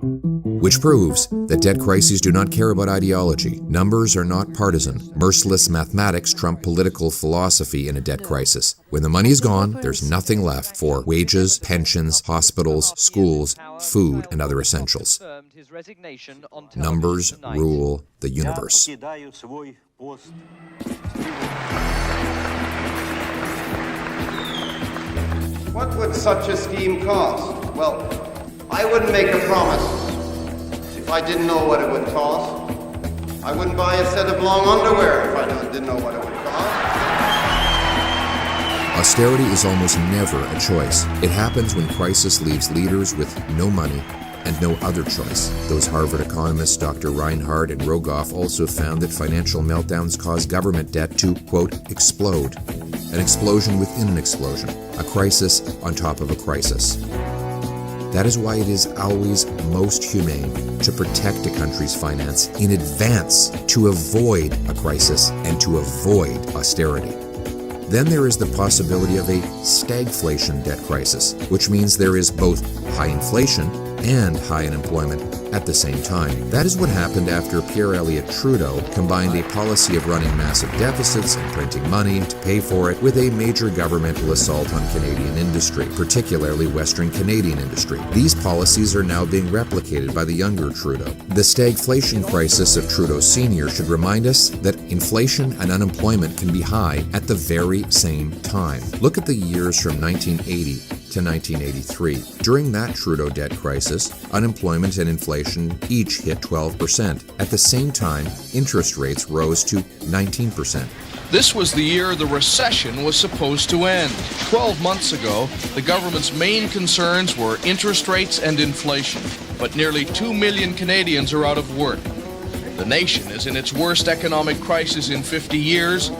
Which proves that debt crises do not care about ideology. Numbers are not partisan. Merciless mathematics trump political philosophy in a debt crisis. When the money is gone, there's nothing left for wages, pensions, hospitals, schools, food, and other essentials. Numbers rule the universe. What would such a scheme cost? Well, I wouldn't make a promise if I didn't know what it would cost. I wouldn't buy a set of long underwear if I didn't know what it would cost. Austerity is almost never a choice. It happens when crisis leaves leaders with no money and no other choice. Those Harvard economists Dr. Reinhardt and Rogoff also found that financial meltdowns cause government debt to, quote, explode. An explosion within an explosion. A crisis on top of a crisis. That is why it is always most humane to protect a country's finance in advance to avoid a crisis and to avoid austerity. Then there is the possibility of a stagflation debt crisis, which means there is both high inflation and high unemployment at the same time. That is what happened after Pierre Trudeau combined a policy of running massive deficits and printing money to pay for it with a major governmental assault on Canadian industry, particularly Western Canadian industry. These policies are now being replicated by the younger Trudeau. The stagflation crisis of Trudeau Sr. should remind us that inflation and unemployment can be high at the very same time. Look at the years from 1980 to 1983. During that Trudeau debt crisis, unemployment and inflation each hit 12%. At the same time, interest rates rose to 19%. This was the year the recession was supposed to end. 12 months ago, the government's main concerns were interest rates and inflation. But nearly 2 million Canadians are out of work. The nation is in its worst economic crisis in 50 years,